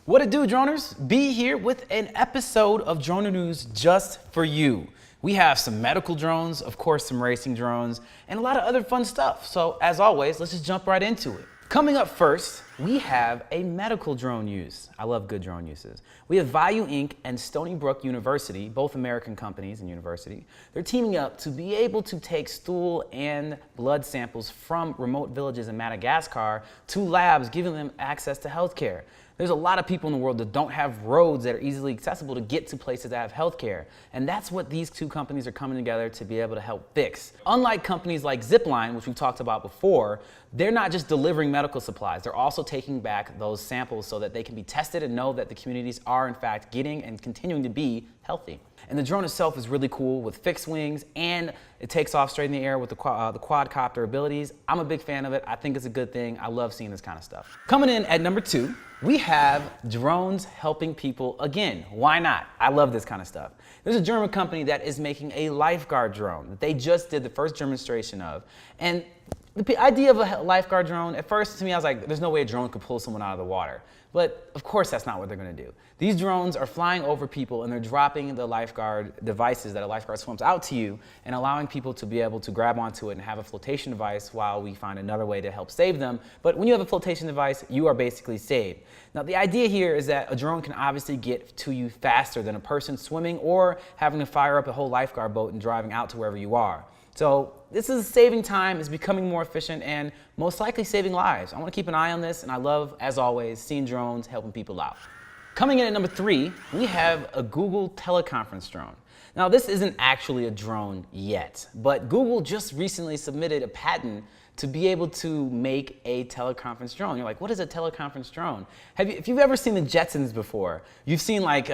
What it do, droners? B here with an episode of Droner News just for you. We have some medical drones, of course some racing drones, and a lot of other fun stuff. So as always, let's just jump right into it. Coming up first, we have a medical drone use. I love good drone uses. We have Vayu Inc. and Stony Brook University, both American companies and university. They're teaming up to be able to take stool and blood samples from remote villages in Madagascar to labs, giving them access to healthcare. There's a lot of people in the world that don't have roads that are easily accessible to get to places that have healthcare. And that's what these two companies are coming together to be able to help fix. Unlike companies like Zipline, which we've talked about before, they're not just delivering medical supplies, they're also taking back those samples so that they can be tested and know that the communities are in fact getting and continuing to be healthy. And the drone itself is really cool with fixed wings, and it takes off straight in the air with the quadcopter abilities. I'm a big fan of it. I think it's a good thing. I love seeing this kind of stuff. Coming in at number 2, we have drones helping people again. Why not? I love this kind of stuff. There's a German company that is making a Lifeguard drone that they just did the first demonstration of. And the idea of a Lifeguard drone, at first to me I was like, there's no way a drone could pull someone out of the water. But of course that's not what they're gonna do. These drones are flying over people and they're dropping the Lifeguard devices that a Lifeguard swims out to you and allowing people to be able to grab onto it and have a flotation device while we find another way to help save them. But when you have a flotation device, you are basically saved. Now the idea here is that a drone can obviously get to you faster than a person swimming or having to fire up a whole Lifeguard boat and driving out to wherever you are. So this is saving time, it's becoming more efficient, and most likely saving lives. I want to keep an eye on this, and I love, as always, seeing drones helping people out. Coming in at number 3, we have a Google teleconference drone. Now this isn't actually a drone yet, but Google just recently submitted a patent to be able to make a teleconference drone. You're like, what is a teleconference drone? If you've ever seen the Jetsons before, you've seen like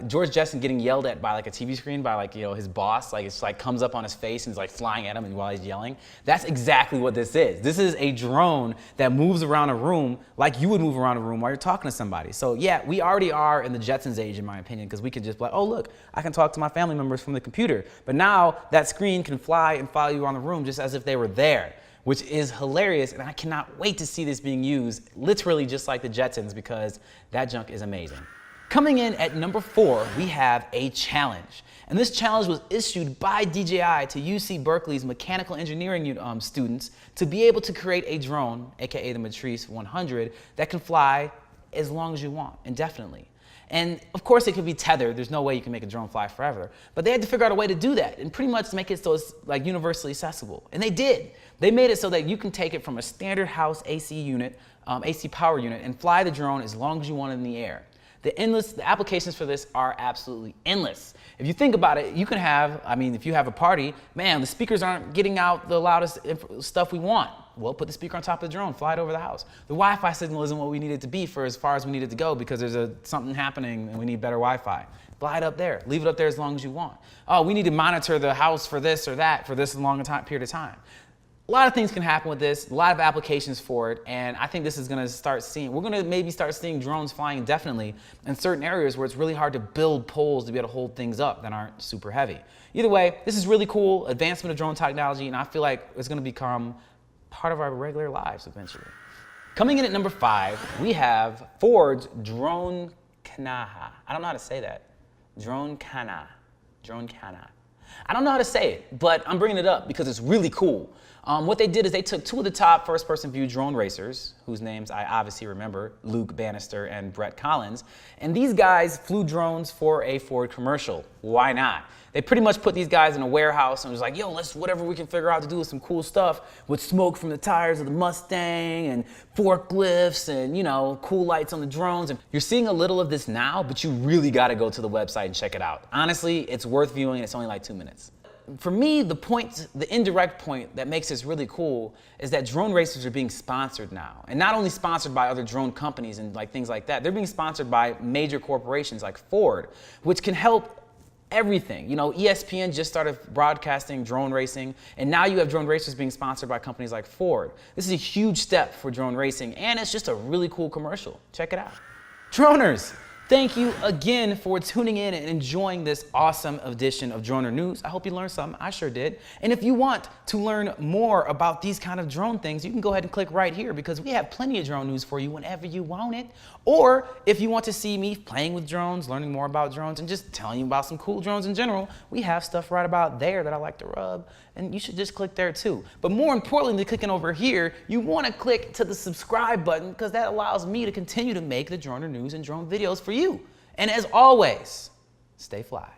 George Jetson getting yelled at by like a TV screen by like, his boss, like it's like comes up on his face and is like flying at him and while he's yelling. That's exactly what this is. This is a drone that moves around a room like you would move around a room while you're talking to somebody. So yeah, we already are in the Jetsons age in my opinion, because we can just be like, oh look, I can talk to my family members from the computer. But now that screen can fly and follow you around the room just as if they were there, which is hilarious, and I cannot wait to see this being used literally just like the Jetsons, because that junk is amazing. Coming in at number 4, we have a challenge. And this challenge was issued by DJI to UC Berkeley's mechanical engineering students to be able to create a drone, aka the Matrice 100, that can fly as long as you want, indefinitely. And of course it could be tethered, there's no way you can make a drone fly forever. But they had to figure out a way to do that and pretty much make it so it's like universally accessible. And they did. They made it so that you can take it from a standard house AC unit, AC power unit, and fly the drone as long as you want it in the air. The applications for this are absolutely endless. If you think about it, you can have, if you have a party, man, the speakers aren't getting out the loudest stuff we want. Well, put the speaker on top of the drone, fly it over the house. The Wi-Fi signal isn't what we need it to be for as far as we need it to go because there's something happening and we need better Wi-Fi. Fly it up there, leave it up there as long as you want. Oh, we need to monitor the house for this or that for this long period of time. A lot of things can happen with this, a lot of applications for it, and I think this is going to we're going to maybe start seeing drones flying indefinitely in certain areas where it's really hard to build poles to be able to hold things up that aren't super heavy. Either way, this is really cool, advancement of drone technology, and I feel like it's going to become part of our regular lives eventually. Coming in at number 5, we have Ford's DRONR. I don't know how to say that. DRONR. I don't know how to say it, but I'm bringing it up because it's really cool. What they did is they took 2 of the top first-person view drone racers, whose names I obviously remember, Luke Bannister and Brett Collins, and these guys flew drones for a Ford commercial. Why not? They pretty much put these guys in a warehouse and was like, yo, let's whatever we can figure out to do with some cool stuff with smoke from the tires of the Mustang and forklifts and, cool lights on the drones. And you're seeing a little of this now, but you really got to go to the website and check it out. Honestly, it's worth viewing. It's only like 2 minutes. For me, the indirect point that makes this really cool is that drone racers are being sponsored now. And not only sponsored by other drone companies and things like that, they're being sponsored by major corporations like Ford, which can help everything. ESPN just started broadcasting drone racing, and now you have drone racers being sponsored by companies like Ford. This is a huge step for drone racing, and it's just a really cool commercial. Check it out. Droners, Thank you again for tuning in and enjoying this awesome edition of DRONR News. I hope you learned something. I sure did. And if you want to learn more about these kind of drone things, you can go ahead and click right here because we have plenty of drone news for you whenever you want it. Or if you want to see me playing with drones, learning more about drones, and just telling you about some cool drones in general, we have stuff right about there that I like to rub. And you should just click there too. But more importantly than clicking over here, you want to click to the subscribe button because that allows me to continue to make the DRONR News and drone videos for you. And as always, stay fly.